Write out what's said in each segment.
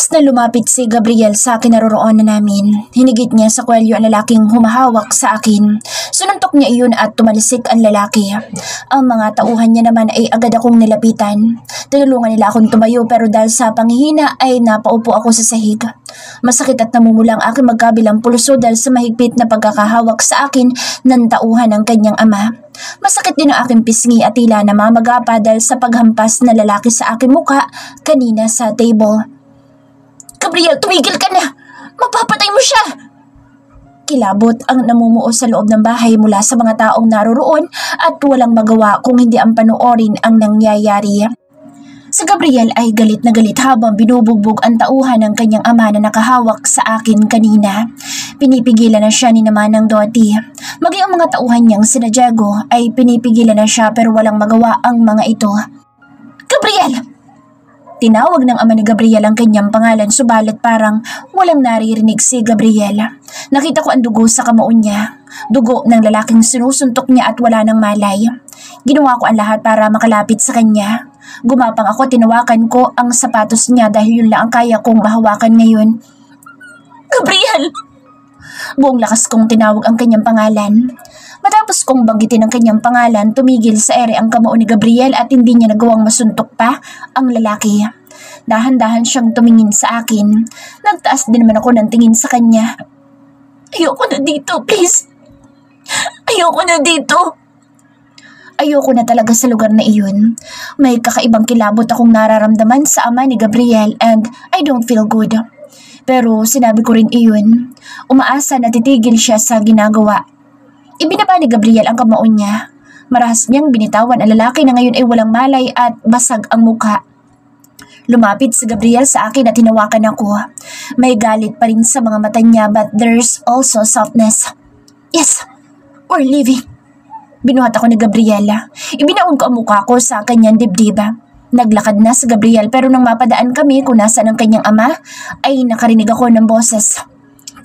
Mabilis na lumapit si Gabriel sa kinaroroonan namin. Hinigit niya sa kwelyo ang lalaking humahawak sa akin. Sununtok niya iyon at tumalisik ang lalaki. Ang mga tauhan niya naman ay agad akong nilapitan. Tinulungan nila akong tumayo pero dahil sa panghihina ay napaupo ako sa sahig. Masakit at namumula ang aking magkabilang pulso dahil sa mahigpit na pagkakahawak sa akin ng tauhan ng kanyang ama. Masakit din ang aking pisngi at tila namamaga pa dahil sa paghampas na lalaki sa aking muka kanina sa table. Gabriel, tumigil ka na! Mapapatay mo siya! Kilabot ang namumuo sa loob ng bahay mula sa mga taong naroroon at walang magawa kung hindi ang panoorin ang nangyayari. Si Gabriel ay galit na galit habang binubugbog ang tauhan ng kanyang ama na nakahawak sa akin kanina. Pinipigilan na siya ni naman ng Dottie. Maging ang mga tauhan niyang sina Diego ay pinipigilan na siya pero walang magawa ang mga ito. Gabriel! Tinawag ng ama ni Gabriel ang kanyang pangalan subalit parang walang naririnig si Gabriel. Nakita ko ang dugo sa kamao niya. Dugo ng lalaking sinusuntok niya at wala ng malay. Ginawa ko ang lahat para makalapit sa kanya. Gumapang ako, tinawakan ko ang sapatos niya dahil yun lang ang kaya kong mahawakan ngayon. Gabriel! Buong lakas kong tinawag ang kanyang pangalan. Matapos kong banggitin ang kanyang pangalan, tumigil sa ere ang kamao ni Gabriel at hindi niya nagawang masuntok pa ang lalaki. Dahan-dahan siyang tumingin sa akin. Nagtaas din naman ako ng tingin sa kanya. Ayoko na dito, please. Ayoko na dito. Ayoko na talaga sa lugar na iyon. May kakaibang kilabot akong nararamdaman sa ama ni Gabriel and I don't feel good. Pero sinabi ko rin iyon. Umaasa na titigil siya sa ginagawa. Ibinaba ni Gabriel ang kamao niya. Marahas niyang binitawan ang lalaki na ngayon ay walang malay at basag ang mukha. Lumapit si Gabriel sa akin at hinawakan ako. May galit pa rin sa mga mata niya but there's also softness. Yes, we're leaving. Binuhat ako ni Gabriela. Ibinaon ko ang mukha ko sa kanyang dibdib. Naglakad na si Gabriel pero nang mapadaan kami kung nasaan ang kanyang ama, ay nakarinig ako ng boses.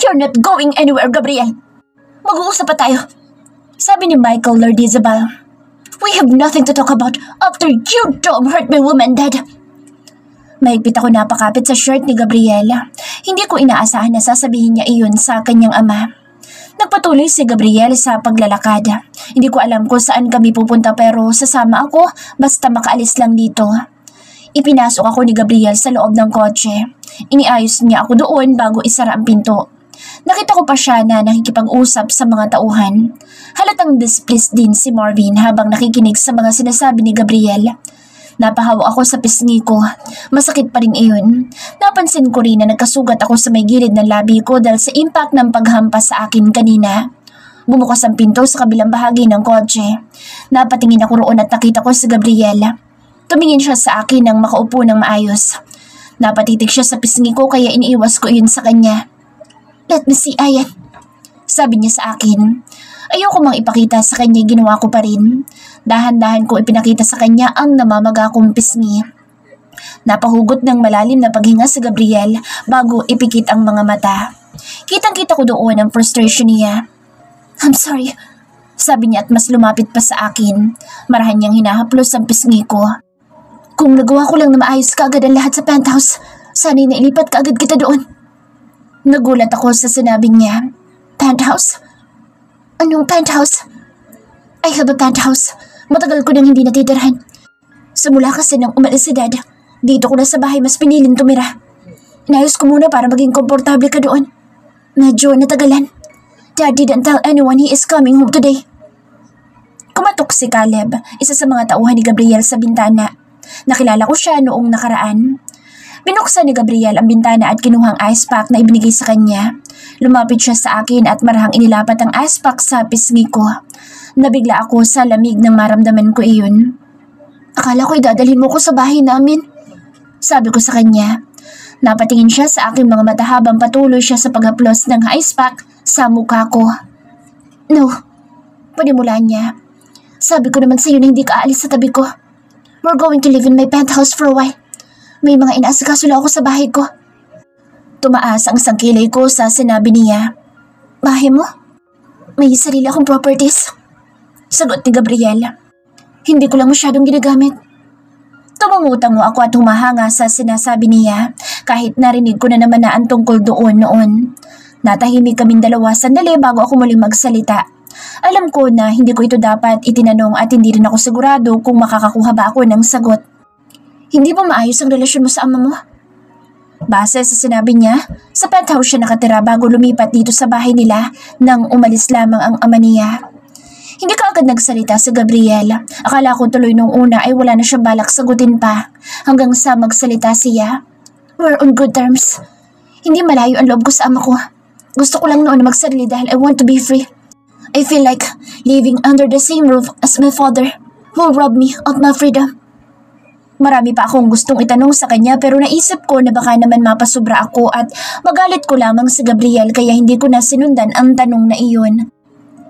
You're not going anywhere, Gabriel. Mag-uusap pa tayo. Sabi ni Michael Lardizabal. We have nothing to talk about after you don't hurt my woman, Dad. Mahigpit ako napakapit sa shirt ni Gabriela. Hindi ko inaasahan na sasabihin niya iyon sa kanyang ama. Nagpatuloy si Gabriel sa paglalakad. Hindi ko alam kung saan kami pupunta pero sasama ako basta makaalis lang dito. Ipinasok ako ni Gabriel sa loob ng kotse. Iniayos niya ako doon bago isara ang pinto. Nakita ko pa siya na nakikipag-usap sa mga tauhan. Halatang displeased din si Marvin habang nakikinig sa mga sinasabi ni Gabriel. Napahawa ako sa pisngi ko. Masakit pa rin iyon. Napansin ko rin na nagkasugat ako sa may gilid ng labi ko dahil sa impact ng paghampas sa akin kanina. Bumukas ang pinto sa kabilang bahagi ng kotse. Napatingin ako roon at nakita ko si Gabriel. Tumingin siya sa akin nang makaupo ng maayos. Napatitig siya sa pisngi ko kaya iniiwas ko iyon sa kanya. Let me see, Ayan. Sabi niya sa akin. Ayoko mang ipakita sa kanya, ginawa ko pa rin. Dahan-dahan ko ipinakita sa kanya ang namamaga kong pisngi. Napahugot ng malalim na paghinga si Gabriel bago ipikit ang mga mata. Kitang-kita ko doon ang frustration niya. I'm sorry, sabi niya at mas lumapit pa sa akin. Marahan niyang hinahaplos ang pisngi ko. Kung nagawa ko lang na maayos kaagad ang lahat sa penthouse, sana'y nailipat kaagad kita doon. Nagulat ako sa sinabing niya. Penthouse? Anong penthouse? I have a penthouse. Matagal ko nang hindi natitirhan. Simula kasi nang umalis si Dad, dito ko na sa bahay mas piniling tumira. Inayos ko muna para maging komportable ka doon. Medyo natagalan. Dad didn't tell anyone he is coming home today. Kumatok si Caleb, isa sa mga tauhan ni Gabriel sa bintana. Nakilala ko siya noong nakaraan. Binuksan ni Gabriel ang bintana at kinuhang ice pack na ibinigay sa kanya. Lumapit siya sa akin at marahang inilapat ang ice pack sa pisngi ko. Nabigla ako sa lamig nang maramdaman ko iyon. Akala ko idadalhin mo ko sa bahay namin. Sabi ko sa kanya. Napatingin siya sa aking mga mata habang patuloy siya sa paghaplos ng ice pack sa mukha ko. No, panimula niya. Sabi ko naman sa iyo na hindi ka aalis sa tabi ko. We're going to live in my penthouse for a while. May mga inaasikaso lang ako sa bahay ko. Tumaas ang isang kilay ko sa sinabi niya. Bahay mo? May sarili akong properties. Sagot ni Gabriel. Hindi ko lang masyadong ginagamit. Tumungutang ako at humahanga sa sinasabi niya kahit narinig ko na naman na ang tungkol doon noon. Natahimik kaming dalawa sandali bago ako muling magsalita. Alam ko na hindi ko ito dapat itinanong at hindi rin ako sigurado kung makakakuha ba ako ng sagot. Hindi ba maayos ang relasyon mo sa ama mo? Base sa sinabi niya, sa penthouse siya nakatira bago lumipat dito sa bahay nila nang umalis lamang ang ama niya. Hindi ka agad nagsalita si Gabriel. Akala ko tuloy nung una ay wala na siyang balak sagutin pa hanggang sa magsalita siya. We're on good terms. Hindi malayo ang loob ko sa ama ko. Gusto ko lang noon magsarili dahil I want to be free. I feel like living under the same roof as my father will rob me of my freedom. Marami pa akong gustong itanong sa kanya pero naisip ko na baka naman mapasubra ako at magalit ko lamang si Gabriel kaya hindi ko na sinundan ang tanong na iyon.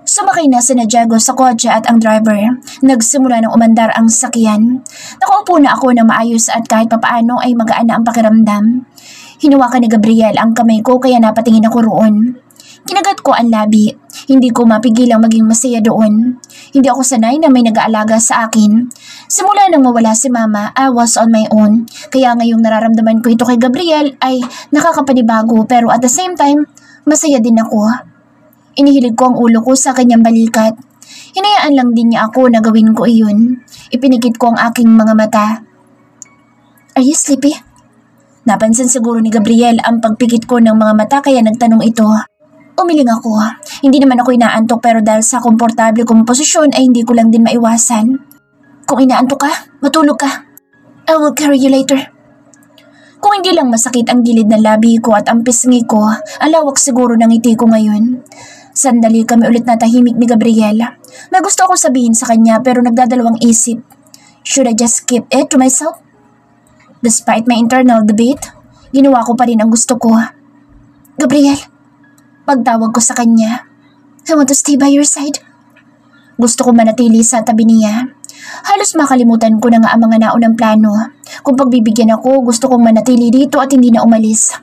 Sumakay na si Diego sa kotse at ang driver. Nagsimula ng umandar ang sakyan. Nakaupo na ako na maayos at kahit papaano ay magaan na ang pakiramdam. Hinawakan ni Gabriel ang kamay ko kaya napatingin ako roon. Kinagat ko ang labi. Hindi ko mapigilang maging masaya doon. Hindi ako sanay na may nag-aalaga sa akin. Simula nang mawala si Mama, I was on my own. Kaya ngayong nararamdaman ko ito kay Gabriel ay nakakapanibago pero at the same time, masaya din ako. Inihilig ko ang ulo ko sa kanyang balikat. Hinayaan lang din niya ako na gawin ko iyon. Ipinikit ko ang aking mga mata. Are you sleepy? Napansin siguro ni Gabriel ang pagpikit ko ng mga mata kaya nagtanong ito. Umiling ako. Hindi naman ako inaantok pero dahil sa komportable kong posisyon ay hindi ko lang din maiwasan. Kung inaantok ka, matulog ka. I will carry you later. Kung hindi lang masakit ang gilid ng labi ko at ang pisngi ko, ang lawak siguro ng ngiti ko ngayon. Sandali kami ulit natahimik ni Gabriel. May gusto akong sabihin sa kanya pero nagdadalawang isip. Should I just keep it to myself? Despite my internal debate, ginawa ko pa rin ang gusto ko. Gabriel, pagtawag ko sa kanya. I want to stay by your side. Gusto ko manatili sa tabi niya. Halos makalimutan ko na nga ang mga naunang plano. Kung pagbibigyan ako, gusto kong manatili dito at hindi na umalis.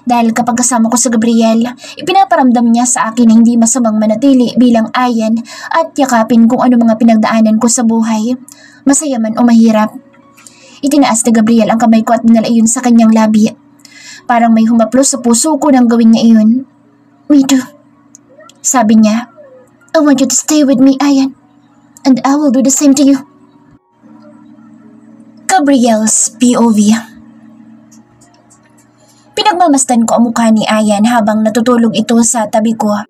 Dahil kapag kasama ko sa Gabriel, ipinaparamdam niya sa akin na hindi masamang manatili bilang ayan at yakapin kung ano mga pinagdaanan ko sa buhay, masaya man o mahirap. Itinaas ni Gabriel ang kamay ko at dinala iyon sa kanyang labi. Parang may humaplos sa puso ko nang gawin niya iyon. Me too. Sabi niya, I want you to stay with me, Ayan. And I will do the same to you. Gabriel's POV. Pinagmamasdan ko ang mukha ni Ayan habang natutulog ito sa tabi ko.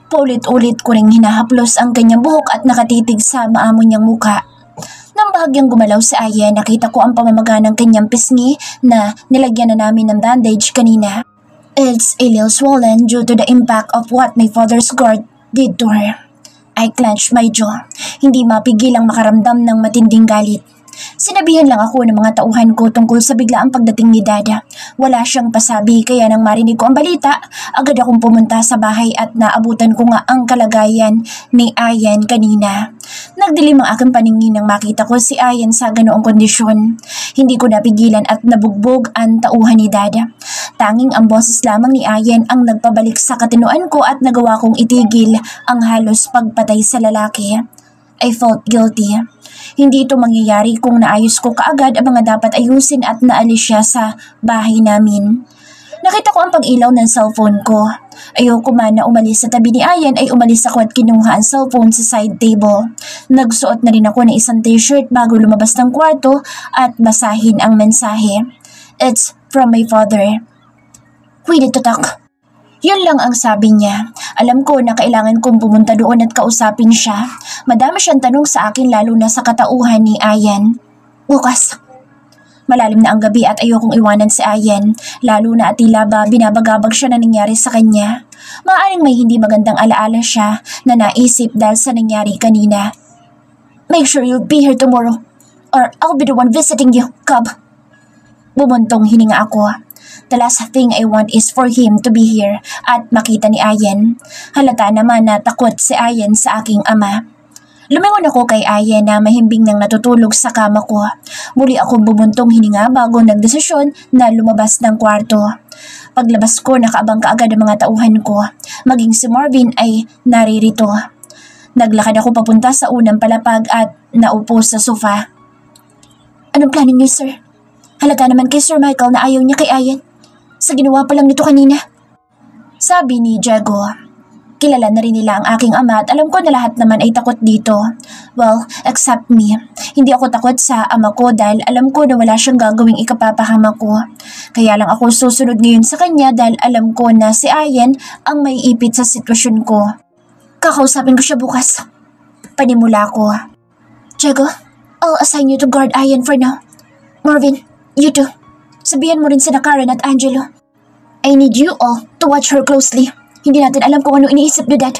Paulit-ulit ko ring hinahaplos ang kanyang buhok at nakatitig sa maamo niyang mukha. Nang bahagyang gumalaw si Ayan, nakita ko ang pamamaga ng kanyang pisngi na nilagyan na namin ng bandage kanina. It's a little swollen due to the impact of what my father's guard did to her. I clenched my jaw. Hindi mapigilang makaramdam ng matinding galit. Sinabihan lang ako ng mga tauhan ko tungkol sa biglaang pagdating ni Dada. Wala siyang pasabi kaya nang marinig ko ang balita, agad akong pumunta sa bahay at naabutan ko nga ang kalagayan ni Ayan kanina. Nagdilim ang aking paningin nang makita ko si Ayan sa ganoong kondisyon. Hindi ko napigilan at nabugbog ang tauhan ni Dada. Tanging ang boses lamang ni Ayan ang nagpabalik sa katinoan ko at nagawa kong itigil ang halos pagpatay sa lalaki. I felt guilty. Hindi ito mangyayari kung naayos ko kaagad ang mga dapat ayusin at naalis siya sa bahay namin. Nakita ko ang pag-ilaw ng cellphone ko. Ayoko man na umalis sa tabi ni Ayan ay umalis ako at kinuha ang cellphone sa side table. Nagsuot na rin ako ng isang t-shirt bago lumabas ng kwarto at basahin ang mensahe. It's from my father. We need to talk. Yun lang ang sabi niya. Alam ko na kailangan kong pumunta doon at kausapin siya. Madami siyang tanong sa akin lalo na sa katauhan ni Ayan. Bukas. Malalim na ang gabi at ayokong iwanan si Ayan. Lalo na at tila ba binabagabag siya na nangyari sa kanya. Maaaring may hindi magandang alaala siya na naisip dahil sa nangyari kanina. Make sure you'll be here tomorrow or I'll be the one visiting you, Cub. Bumuntong hininga ako. The last thing I want is for him to be here at makita ni Ayan. Halata naman na takot si Ayan sa aking ama. Lumingon ako kay Ayan na mahimbing nang natutulog sa kama ko. Muli akong bumuntong hininga bago nagdesisyon na lumabas ng kwarto. Paglabas ko, nakaabang kaagad ang mga tauhan ko. Maging si Marvin ay naririto. Naglakad ako papunta sa unang palapag at naupo sa sofa. Anong plano niyo, sir? Halata naman kay Sir Michael na ayaw niya kay Ayan. Sa ginawa pa lang nito kanina. Sabi ni Diego. Kilala na rin nila ang aking ama at alam ko na lahat naman ay takot dito. Well, except me. Hindi ako takot sa ama ko dahil alam ko na wala siyang gagawing ikapapahama ko. Kaya lang ako susunod ngayon sa kanya dahil alam ko na si Ayan ang may ipit sa sitwasyon ko. Kakausapin ko siya bukas. Panimula ko. Diego, I'll assign you to guard Ayan for now. Marvin, you too. Sabihan mo rin sina Karen at Angelo. I need you all to watch her closely. Hindi natin alam kung ano iniisip ni Dad.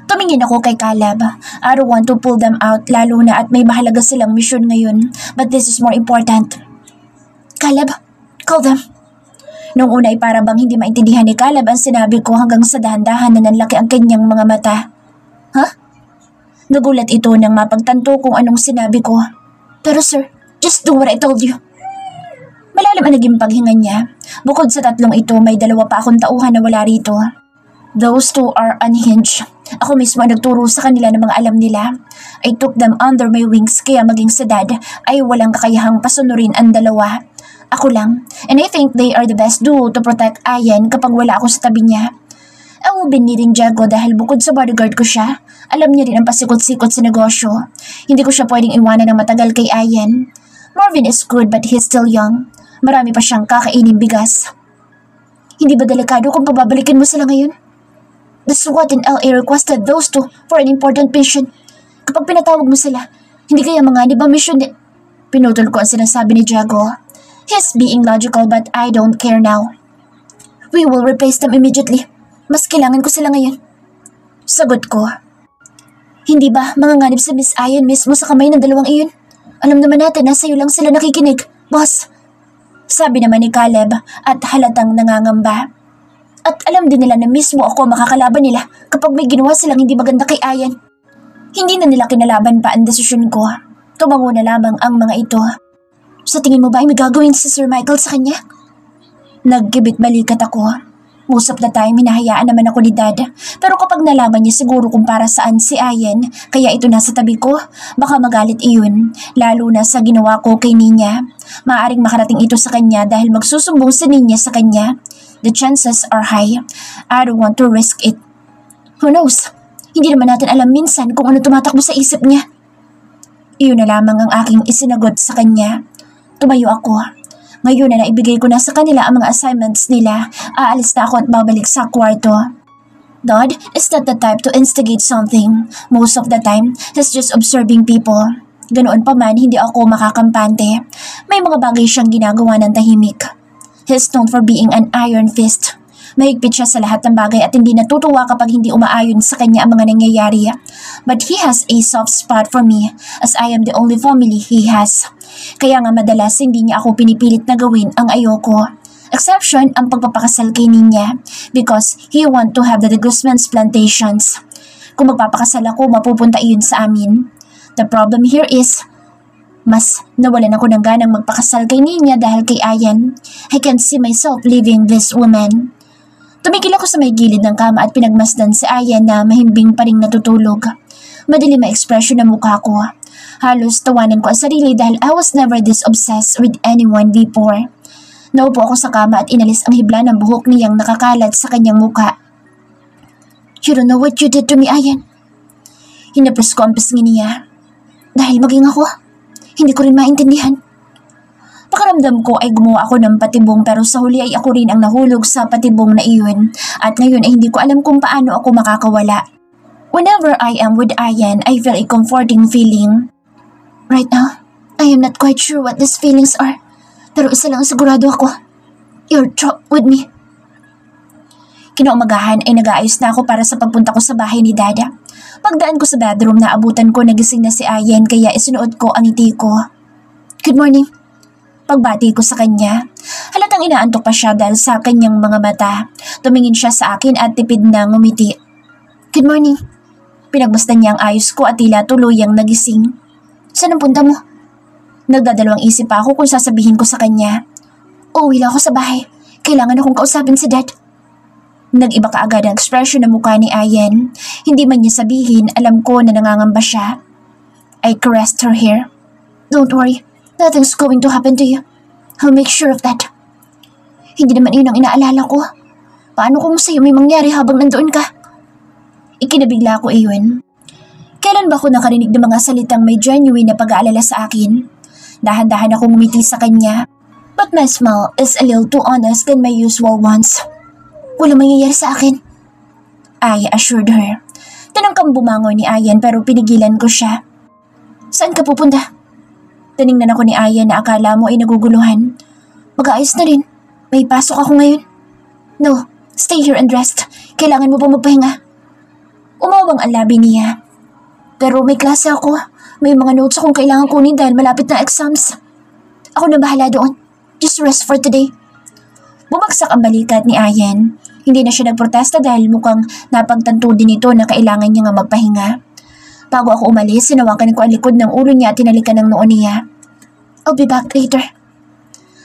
Tumingin ako kay Caleb. I don't want to pull them out lalo na at may mahalaga silang mission ngayon. But this is more important. Caleb, call them. Nung una ay para bang hindi maintindihan ni Caleb ang sinabi ko hanggang sa dahan-dahan na nanlaki ang kanyang mga mata. Huh? Nagulat ito nang mapagtanto kung anong sinabi ko. Pero sir, just do what I told you. Malalim ang naging paghinga niya. Bukod sa tatlong ito, may dalawa pa akong tauhan na wala rito. Those two are unhinged. Ako mismo ang nagturo sa kanila ng mga alam nila. I took them under my wings kaya maging sa Dad ay walang kakayahang pasunurin ang dalawa. Ako lang. And I think they are the best duo to protect Ayan kapag wala ako sa tabi niya. Ang ubin ni Diego dahil bukod sa bodyguard ko siya, alam niya rin ang pasikot-sikot sa negosyo. Hindi ko siya pwedeng iwanan ng matagal kay Ayan. Marvin is good but he's still young. Marami pa siyang kakaining bigas. Hindi ba delikado kung pababalikin mo sila ngayon? The SWAT in LA requested those two for an important mission. Kapag pinatawag mo sila, hindi kaya manganib ang mission ni... Pinutol ko ang sinasabi ni Diego. He's being logical but I don't care now. We will replace them immediately. Mas kailangan ko sila ngayon. Sagot ko. Hindi ba manganganib sa Miss Ayan mismo sa kamay ng dalawang iyon? Alam naman natin na sa'yo lang sila nakikinig, boss. Sabi naman ni Caleb at halatang nangangamba. At alam din nila na mismo ako makakalaban nila kapag may ginawa silang hindi maganda kay Ayan. Hindi na nila kinalaban pa ang desisyon ko. Tumango na lamang ang mga ito. Sa tingin mo ba ay may gagawin si Sir Michael sa kanya? Nagkibit balikat ako. Most of the time, hinahayaan naman ako ni Dad. Pero kapag nalaman niya siguro kung para saan si Ayan, kaya ito nasa tabi ko, baka magalit iyon. Lalo na sa ginawa ko kay Ninya. Maaring makarating ito sa kanya dahil magsusumbong si Ninya sa kanya. The chances are high. I don't want to risk it. Who knows? Hindi naman natin alam minsan kung ano tumatakbo sa isip niya. Iyon na lamang ang aking isinagot sa kanya. Tumayo ako. Ngayon na naibigay ko na sa kanila ang mga assignments nila, aalis na ako at babalik sa kwarto. Dad is not the type to instigate something. Most of the time, he's just observing people. Ganoon pa man, hindi ako makakampante. May mga bagay siyang ginagawa ng tahimik. He's known for being an iron fist. Mahigpit siya sa lahat ng bagay at hindi natutuwa kapag hindi umaayon sa kanya ang mga nangyayari. But he has a soft spot for me as I am the only family he has. Kaya nga madalas hindi niya ako pinipilit na gawin ang ayoko. Exception ang pagpapakasal kay Ninya because he want to have the Guzman's plantations. Kung magpapakasal ako, mapupunta iyon sa amin. The problem here is, mas nawalan ako ng ganang magpakasal kay Ninya dahil kay Ayan. I can't see myself leaving this woman. Tumigil ako sa may gilid ng kama at pinagmasdan si Ayan na mahimbing pa ring natutulog. Madilim ang ekspresyon ng mukha ko. Halos tawanan ko ang sarili dahil I was never this obsessed with anyone before. Naupo ako sa kama at inalis ang hibla ng buhok niyang nakakalat sa kanyang mukha. You don't know what you did to me, Ayan. Hinapos ko ang pisngi niya. Dahil maging ako, hindi ko rin maintindihan. Pakaramdam ko ay gumawa ako ng patibong pero sa huli ay ako rin ang nahulog sa patibong na iyon at ngayon ay hindi ko alam kung paano ako makakawala. Whenever I am with Ayan, I feel a comforting feeling. Right now, I am not quite sure what these feelings are. Pero isa lang sigurado ako. You're trapped with me. Kinaumagahan ay nag-aayos na ako para sa pagpunta ko sa bahay ni Dada. Pagdaan ko sa bedroom na abutan ko nagising na si Ayan kaya isinuot ko ang ngiti ko. Good morning. Pagbati ko sa kanya. Halatang inaantok pa siya dahil sa kanyang mga mata. Tumingin siya sa akin at tipid na ngumiti. Good morning. Pinagmasdan niya ang ayos ko at tila tuluyang nagising. Saan ang punta mo? Nagdadalawang isip ako kung sasabihin ko sa kanya. Uuwi lang ako sa bahay. Kailangan akong kausapin si Dad. Nag-iba kaagad ang ekspresyon ng mukha ni Ayan. Hindi man niya sabihin, alam ko na nangangamba siya. I caressed her hair. Don't worry. Nothing's going to happen to you. I'll make sure of that. Hindi naman yun ang inaalala ko. Paano kung sa'yo may mangyari habang nandoon ka? Ikinabigla ko iyon. Kailan ba ako nakarinig ng mga salitang may genuine na pag-aalala sa akin? Dahan-dahan akong umiti sa kanya. But my smile is a little too honest than my usual ones. Walang mangyayari sa akin, I assured her. Tinangkang bumangon ni Ayan pero pinigilan ko siya. Saan ka pupunta? Tiningnan ako ni Ayan na akala mo ay naguguluhan. Mag-aayos na rin. May pasok ako ngayon. No, stay here and rest. Kailangan mo pa magpahinga. Umawang ang labi niya. Pero may klase ako. May mga notes akong kailangan kunin dahil malapit na exams. Ako na bahala doon. Just rest for today. Bumagsak ang balikat ni Ayan. Hindi na siya nagprotesta dahil mukhang napagtanto din ito na kailangan niya nga magpahinga. Bago ako umalis, sinawakan ko ang likod ng ulo niya at tinalikan ng noo niya. I'll be back later.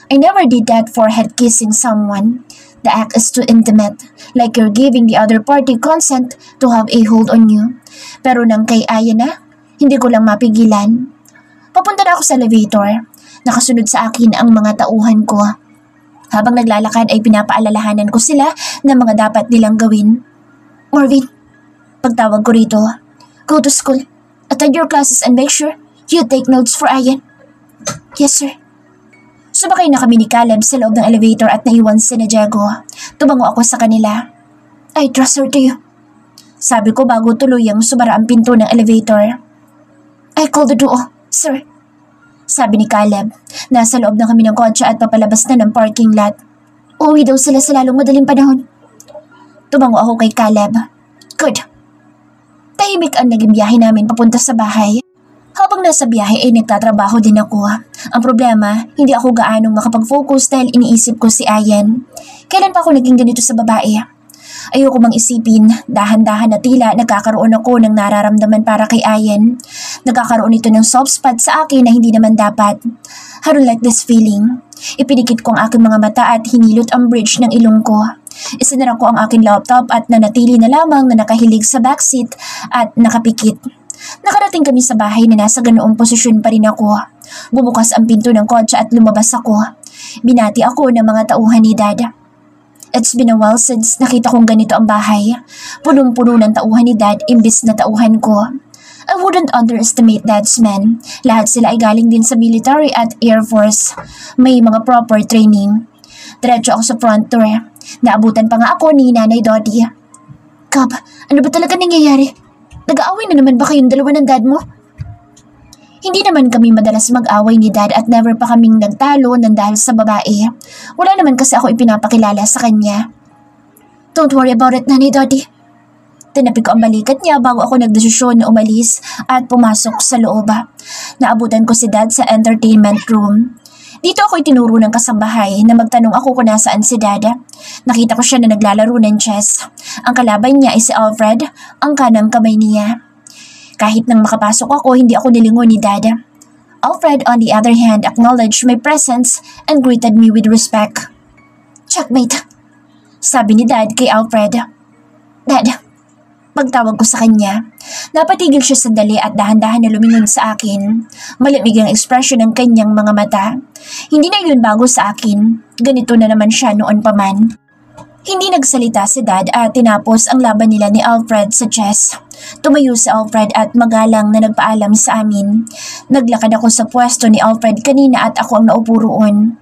I never did that forehead kissing someone. The act is too intimate, like you're giving the other party consent to have a hold on you. Pero nang kay Aya na, hindi ko lang mapigilan. Papunta na ako sa elevator. Nakasunod sa akin ang mga tauhan ko. Habang naglalakad ay pinapaalalahanan ko sila ng mga dapat nilang gawin. Marvin, pagtawag ko rito, go to school, attend your classes and make sure you take notes for Ayan. Yes, sir. Sumakay na kami ni Caleb sa loob ng elevator at naiwan si Diego. Tumango ako sa kanila. I trust her to you. Sabi ko bago tuluyang sumara ang pinto ng elevator. I called the duo, sir. Sabi ni Caleb. Nasa loob na kami ng kotse at papalabas na ng parking lot. Uuwi daw sila sa lalong madaling panahon. Tumango ako kay Caleb. Good. Tahimik ang naging biyahe namin papunta sa bahay. Habang nasa biyahe ay nagtatrabaho din ako. Ang problema, hindi ako gaanong makapag-focus dahil iniisip ko si Ayan. Kailan pa ako naging ganito sa babae? Ayoko mang isipin, dahan-dahan na tila nagkakaroon ako ng nararamdaman para kay Ayan. Nagkakaroon ito ng soft spot sa akin na hindi naman dapat. I don't like this feeling. Ipinikit ko ang aking mga mata at hinilot ang bridge ng ilong ko. Isinara ko ang aking laptop at nanatili na lamang na nakahilig sa backseat at nakapikit. Nakarating kami sa bahay na nasa ganoong posisyon pa rin ako. Bumukas ang pinto ng kotse at lumabas ako. Binati ako ng mga tauhan ni Dad. It's been a while since nakita kong ganito ang bahay. Punong-puno ng tauhan ni Dad imbis na tauhan ko. I wouldn't underestimate Dad's men. Lahat sila ay galing din sa military at Air Force. May mga proper training. Diretso ako sa front door. Naabutan pa nga ako ni Nanay Dodie. Kab, ano ba talaga nangyayari? Nag-aaway na naman ba kayong dalawa ng dad mo? Hindi naman kami madalas mag-away ni Dad at never pa kaming nagtalo ng dahil sa babae. Wala naman kasi ako ipinapakilala sa kanya. Don't worry about it, Nanay Dodie. Tinapi ko ang balikat niya bago ako nagdesisyon na umalis at pumasok sa loob. Naabutan ko si Dad sa entertainment room. Dito ako itinuro ng kasambahay na magtanong ako kung nasaan si Dad. Nakita ko siya na naglalaro ng chess. Ang kalaban niya ay si Alfred, ang kanang kamay niya. Kahit nang makapasok ako, hindi ako nilingon ni Dad. Alfred, on the other hand, acknowledged my presence and greeted me with respect. Checkmate, sabi ni Dad kay Alfred. Dad, pagtawag ko sa kanya, napatigil siya sandali at dahan-dahan na lumingon sa akin. Malamig ang ekspresyon ng kanyang mga mata. Hindi na yun bago sa akin. Ganito na naman siya noon pa man. Hindi nagsalita si Dad at tinapos ang laban nila ni Alfred sa chess. Tumayo si Alfred at magalang na nagpaalam sa amin. Naglakad ako sa pwesto ni Alfred kanina at ako ang naupo roon.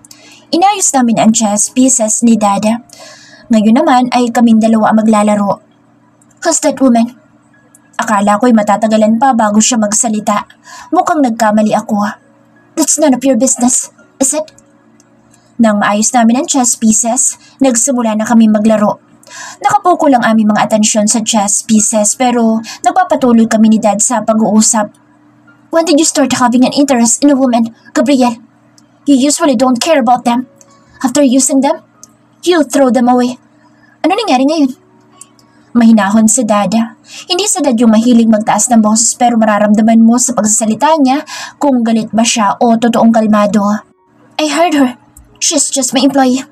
Inayos namin ang chess pieces ni Dad. Ngayon naman ay kaming dalawa ang maglalaro. Who's that woman? Akala ko'y matatagalan pa bago siya magsalita. Mukhang nagkamali ako. That's none of your business, is it? Nang maayos namin ang chess pieces, nagsimula na kami maglaro. Nakapuko lang aming mga atensyon sa chess pieces pero nagpapatuloy kami ni Dad sa pag-uusap. When did you start having an interest in a woman, Gabriel? You usually don't care about them. After using them, you throw them away. Ano nangyari ngayon? Mahinahon si Dad. Hindi si Dad yung mahilig magtaas ng boses pero mararamdaman mo sa pagsasalita niya kung galit ba siya o totoong kalmado. I heard her. She's just my employee.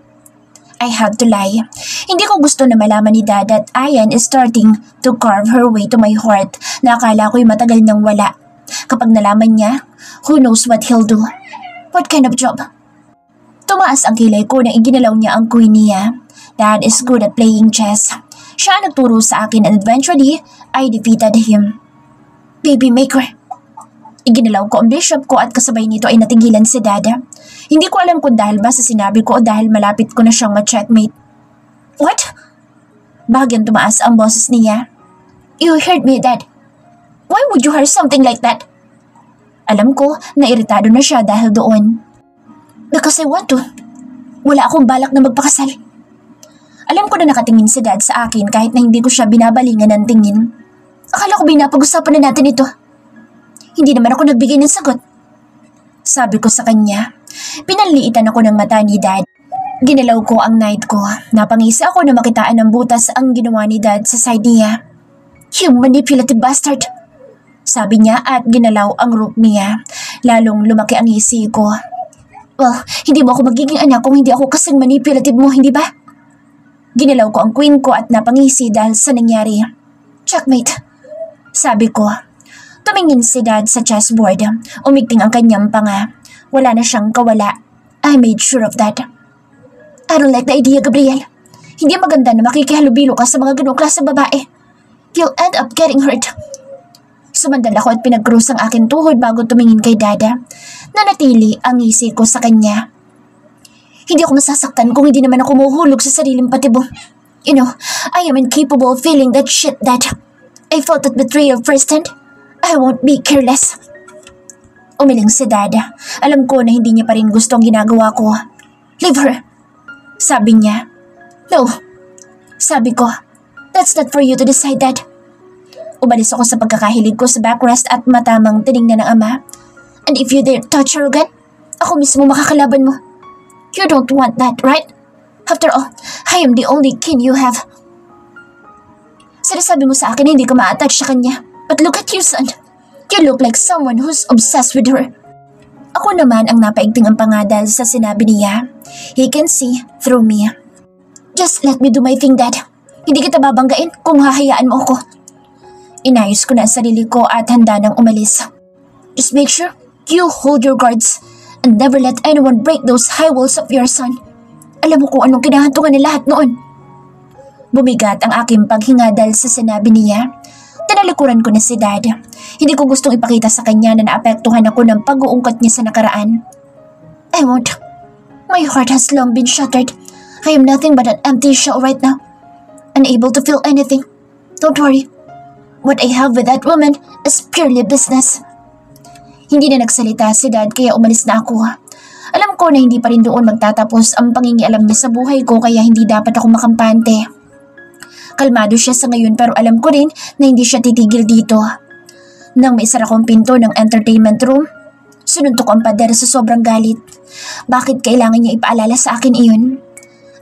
I had to lie. Hindi ko gusto na malaman ni Dad that Ayan is starting to carve her way to my heart na akala ko'y matagal nang wala. Kapag nalaman niya, who knows what he'll do. What kind of job? Tumaas ang kilay ko na iginalaw niya ang queen niya. Dad is good at playing chess. Siya ang nagturo sa akin and eventually, I defeated him. Baby maker. Iginalaw ko ang bishop ko at kasabay nito ay natigilan si Dada. Hindi ko alam kung dahil ba sa sinabi ko o dahil malapit ko na siyang ma-checkmate. What? Bahagyang tumaas ang boses niya. You heard me, Dad. Why would you hear something like that? Alam ko na iritado na siya dahil doon. Because I want to. Wala akong balak na magpakasal. Alam ko na nakatingin si Dad sa akin kahit na hindi ko siya binabalingan ng tingin. Akala ko binapag-usapan na natin ito. Hindi naman ako nagbigay ng sagot. Sabi ko sa kanya. Pinanliitan ako ng mata ni Dad. Ginalaw ko ang night ko. Napangisi ako na makitaan ng butas ang ginawa ni Dad sa side niya. You manipulative bastard! Sabi niya at ginalaw ang roof niya. Lalong lumaki ang isi ko. Well, hindi mo ako magiging anak kung hindi ako kasing manipulative mo, hindi ba? Ginalaw ko ang queen ko at napangisi dahil sa nangyari. Checkmate, sabi ko. Tumingin si Dad sa chessboard. Umigting ang kanyang panga. Wala na siyang kawala. I made sure of that. I don't like the idea, Gabriel. Hindi maganda na makikihalubilo ka sa mga ganong klaseng babae. You'll end up getting hurt. Sumandal ako at pinag-cross ang aking tuhod bago tumingin kay Dada. Nanatili ang ngisi ko sa kanya. Hindi ako masasaktan kung hindi naman ako mahuhulog sa sariling patibong. You know, I am incapable of feeling that shit, Dad. I felt that betrayal firsthand. I won't be careless. Umiling si Dada. Alam ko na hindi niya pa rin gusto ang ginagawa ko. Leave her. Sabi niya. No. Sabi ko. That's not for you to decide, Dad. Umalis ako sa pagkakahilig ko sa backrest at matamang tinignan ng ama. And if you dare touch her again, ako mismo makakalaban mo. You don't want that, right? After all, I am the only kin you have. Sinasabi mo sa akin na hindi ka ma-attach sa kanya. But look at you, son. You look like someone who's obsessed with her. Ako naman ang napaigting ang pangadal sa sinabi niya. He can see through me. Just let me do my thing, Dad. Hindi kita babanggain kung hahayaan mo ako. Inayos ko na ang sarili ko at handa nang umalis. Just make sure you hold your guards and never let anyone break those high walls of your son. Alam mo kung anong kinahantungan ng lahat noon. Bumigat ang aking paghinga dahil sa sinabi niya. Tinalikuran ko na si Dad. Hindi ko gustong ipakita sa kanya na naapektuhan ako ng pag-uungkat niya sa nakaraan. I won't. My heart has long been shattered. I am nothing but an empty shell right now. Unable to feel anything. Don't worry. What I have with that woman is purely business. Hindi na nagsalita si Dad kaya umalis na ako. Alam ko na hindi pa rin doon magtatapos ang pangingialam niya sa buhay ko kaya hindi dapat ako makampante. Kalmado siya sa ngayon pero alam ko rin na hindi siya titigil dito. Nang maisara kong pinto ng entertainment room, sinuntok ko ang pader sa sobrang galit. Bakit kailangan niya ipaalala sa akin iyon?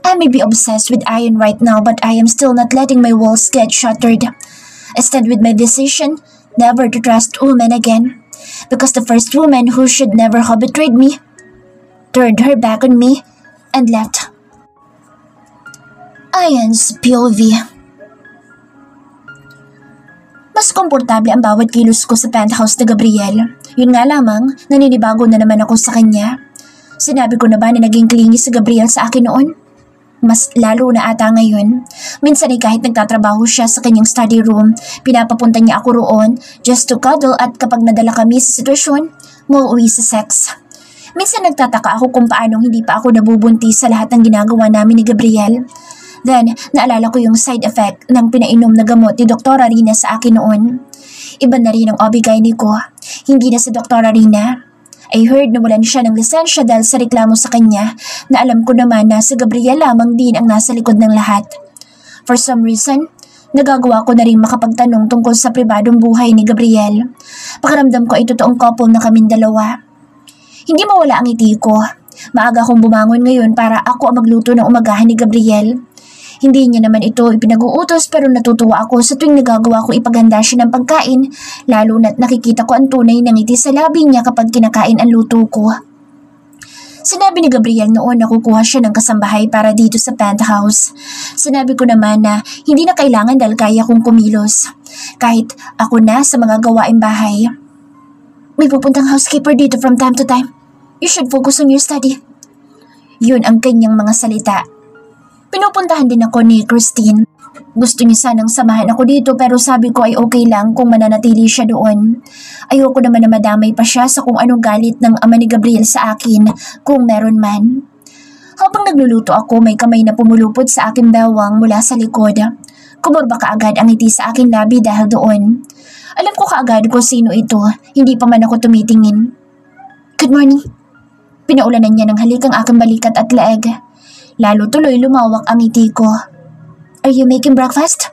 I may be obsessed with Ian right now but I am still not letting my walls get shattered. I stand with my decision never to trust women again. Because the first woman who should never have betrayed me turned her back on me and left. Ian's POV. Mas komportable ang bawat kilos ko sa penthouse na Gabriel. Yun nga lamang, naninibago na naman ako sa kanya. Sinabi ko na ba na naging clingy si Gabriel sa akin noon? Mas lalo na ata ngayon. Minsan ay kahit nagtatrabaho siya sa kanyang study room, pinapapunta niya ako roon just to cuddle at kapag nadala kami sa sitwasyon, mauuwi sa sex. Minsan nagtataka ako kung paanong hindi pa ako nabubuntis sa lahat ng ginagawa namin ni Gabriel. Then, naalala ko yung side effect ng pinainom na gamot ni Dr. Rina sa akin noon. Iba na rin ang OB-GYN ko. Hindi na si Dr. Rina. I heard na walan siya ng lisensya dahil sa reklamo sa kanya na alam ko naman na si Gabriel lamang din ang nasa likod ng lahat. For some reason, nagagawa ko na rin makapagtanong tungkol sa pribadong buhay ni Gabriel. Pakiramdam ko ay totoong couple na kaming dalawa. Hindi mawala ang ngiti ko. Maaga akong bumangon ngayon para ako ang magluto ng umagahan ni Gabriel. Hindi niya naman ito ipinag-uutos pero natutuwa ako sa tuwing nagagawa ko ipaganda siya ng pagkain, lalo na't nakikita ko ang tunay na ngiti sa labi niya kapag kinakain ang luto ko. Sinabi ni Gabriel noon na kukuha siya ng kasambahay para dito sa penthouse. Sinabi ko naman na hindi na kailangan dahil kaya kong kumilos. Kahit ako na sa mga gawaing bahay. May pupuntang housekeeper dito from time to time. You should focus on your study. Yun ang kanyang mga salita. Pinupuntahan din ako ni Christine. Gusto niya sanang samahan ako dito pero sabi ko ay okay lang kung mananatili siya doon. Ayoko naman na madamay pa siya sa kung anong galit ng ama ni Gabriel sa akin kung meron man. Habang nagluluto ako, may kamay na pumulupot sa aking bewang mula sa likod. Kumurba kaagad ang ngiti sa aking labi dahil doon. Alam ko kaagad kung sino ito, hindi pa man ako tumitingin. Good morning. Pinaulanan niya ng halik ang aking balikat at leeg. Lalo tuloy lumawak ang ngiti ko. Are you making breakfast?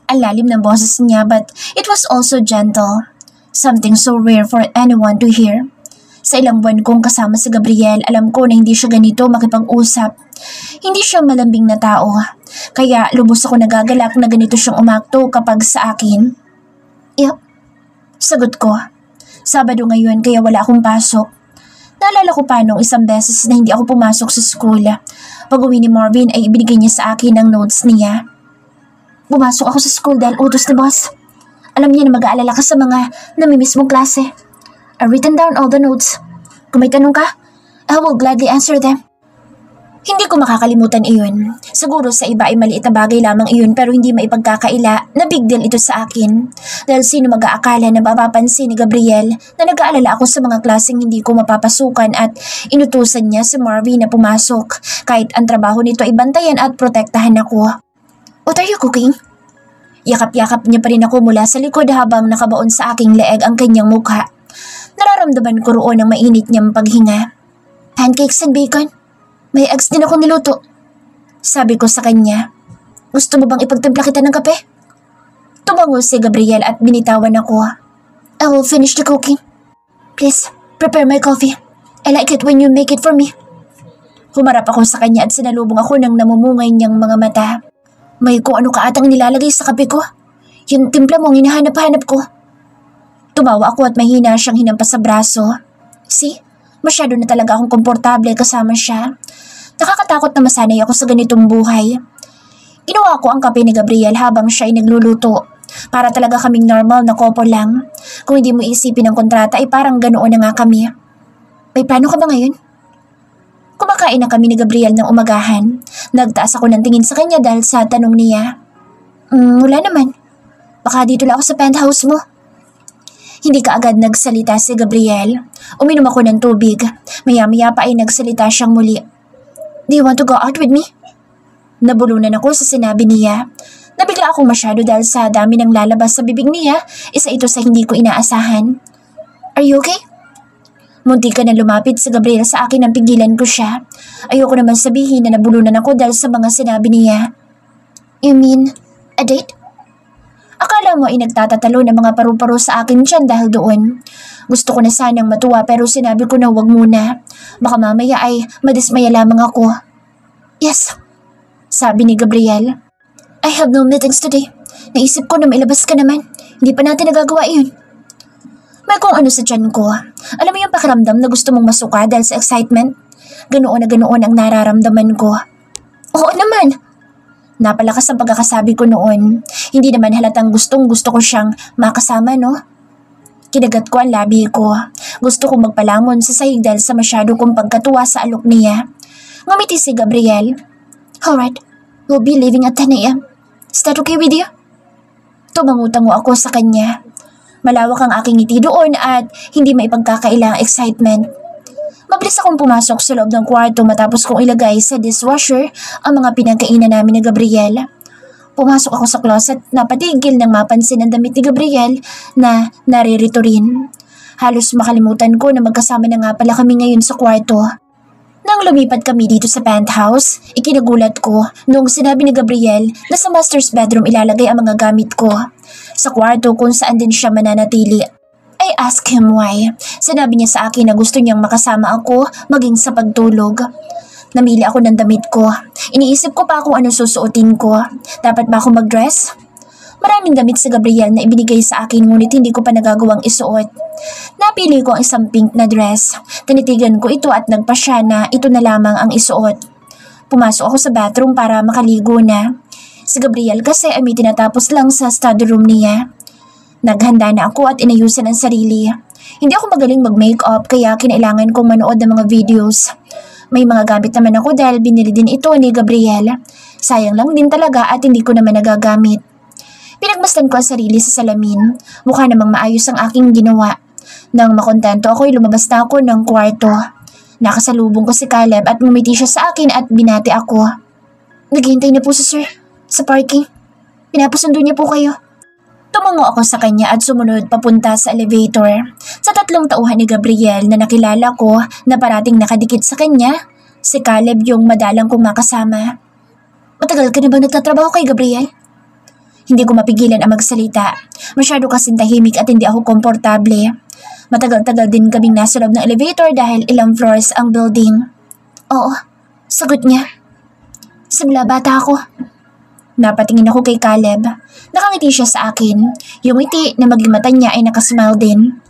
Ang lalim ng boses niya but it was also gentle. Something so rare for anyone to hear. Sa ilang buwan kong kasama si Gabriel, alam ko na hindi siya ganito makipag-usap. Hindi siya malambing na tao. Kaya lubos ako nagagalak na ganito siyang umakto kapag sa akin. Yep. Sagot ko. Sabado ngayon kaya wala akong pasok. Naalala ko pa nung isang beses na hindi ako pumasok sa school. Pag-uwi ni Marvin ay ibinigay niya sa akin ang notes niya. Pumasok ako sa school dahil utos ni boss. Alam niya na mag-aalala ka sa mga namimiss mong klase. I've written down all the notes. Kung may tanong ka, I will gladly answer them. Hindi ko makakalimutan iyon. Siguro sa iba ay maliit na bagay lamang iyon pero hindi maipagkakaila na big deal ito sa akin. Dahil sino mag-aakala na mapapansin ni Gabriel na nag-aalala ako sa mga klaseng hindi ko mapapasukan at inutusan niya si Marvin na pumasok kahit ang trabaho nito ay bantayan at protektahan ako. What are you cooking? Yakap-yakap niya pa rin ako mula sa likod habang nakabaon sa aking leeg ang kanyang mukha. Nararamdaman ko roon ang mainit niyang paghinga. Pancakes and bacon. May eggs din akong niluto. Sabi ko sa kanya. Gusto mo bang ipagtimpla kita ng kape? Tumango si Gabriel at binitawan ako. I will finish the cooking. Please, prepare my coffee. I like it when you make it for me. Humarap ako sa kanya at sinalubong ako ng namumungay niyang mga mata. May kung ano ka atang nilalagay sa kape ko. Yung timpla mo ang hinahanap-hanap ko. Tumawa ako at mahina siyang hinampas sa braso. See, masyado na talaga akong komportable kasama siya. Nakakatakot na masanay ako sa ganitong buhay. Ginawa ko ang kape ni Gabriel habang siya ay nagluluto. Para talaga kaming normal na couple lang. Kung hindi mo isipin ang kontrata ay parang ganoon na nga kami. May plano ka ba ngayon? Kumakain na kami ni Gabriel ng umagahan. Nagtaas ako ng tingin sa kanya dahil sa tanong niya. Wala naman. Baka dito lang ako sa penthouse mo. Hindi kaagad nagsalita si Gabriel. Uminom ako ng tubig. Maya-maya pa ay nagsalita siyang muli. Do you want to go out with me? Nabulunan ako sa sinabi niya. Nabigla akong masyado dahil sa dami ng lalabas sa bibig niya. Isa ito sa hindi ko inaasahan. Are you okay? Munti ka na lumapit si Gabriel sa akin nang pigilan ko siya. Ayoko naman sabihin na nabulunan ako dahil sa mga sinabi niya. You mean, a date? Akala mo ay nagtatatalo ng mga paru-paro sa akin dyan dahil doon. Gusto ko na sanang matuwa pero sinabi ko na huwag muna. Baka mamaya ay madismaya lamang ako. Yes, sabi ni Gabriel. I have no meetings today. Naisip ko na mailabas ka naman. Hindi pa natin nagagawa iyon. May kung ano sa tiyan ko. Alam mo yung pakiramdam na gusto mong masuka dahil sa excitement? Ganoon na ganoon ang nararamdaman ko. Oo naman. Napalakas ang pagkakasabi ko noon. Hindi naman halatang gustong gusto ko siyang makasama, no? Kinagat ko ang labi ko. Gusto kong magpalamon sa sahig dahil sa masyado kong pagkatuwa sa alok niya. Ngumiti si Gabriel. Alright, we'll be leaving at 10 a.m. Is that okay with you? Tumangutango ako sa kanya. Malawak ang aking ngiti doon at hindi maipagkakaila ang excitement. Mabilis akong pumasok sa loob ng kwarto matapos kong ilagay sa dishwasher ang mga pinagkainan namin ni Gabriel. Pumasok ako sa closet na patigil nang mapansin ang damit ni Gabriel na naririto rin. Halos makalimutan ko na magkasama na nga pala kami ngayon sa kwarto. Nang lumipat kami dito sa penthouse, ikinagulat ko noong sinabi ni Gabriel na sa master's bedroom ilalagay ang mga gamit ko. Sa kwarto kung saan din siya mananatili. I asked him why. Sinabi niya sa akin na gusto niyang makasama ako maging sa pagtulog. Namili ako ng damit ko. Iniisip ko pa kung ano susuotin ko. Dapat ba ako mag-dress? Maraming damit si Gabriel na ibinigay sa akin ngunit hindi ko pa nagagawang isuot. Napili ko ang isang pink na dress. Tinitigan ko ito at nagpasya na ito na lamang ang isuot. Pumasok ako sa bathroom para makaligo na. Si Gabriel kasi ay may tinatapos lang sa study room niya. Naghanda na ako at inayusan ang sarili. Hindi ako magaling mag-makeup kaya kinailangan kong manood ng mga videos. May mga gamit naman ako dahil binili din ito ni Gabriel. Sayang lang din talaga at hindi ko naman nagagamit. Pinagmasdan ko ang sarili sa salamin. Mukha namang maayos ang aking ginawa. Nang makontento ako'y lumabas na ako ng kwarto. Nakasalubong ko si Caleb at ngumiti siya sa akin at binati ako. Naghihintay na po si sir sa parking. Pinapasundo niya po kayo. Tumango ako sa kanya at sumunod papunta sa elevator. Sa 3 tauhan ni Gabriel na nakilala ko na parating nakadikit sa kanya, si Caleb yung madalang kong makasama. Matagal ka na bang nagtatrabaho kay Gabriel? Hindi ko mapigilan ang magsalita. Masyado kasing tahimik at hindi ako komportable. Matagal-tagal din kaming nasa loob ng elevator dahil ilang floors ang building. Oo, sagot niya. Simula bata ako. Napatingin ako kay Caleb. Nakangiti siya sa akin. Yung ngiti na maging mata niya ay nakasmile din.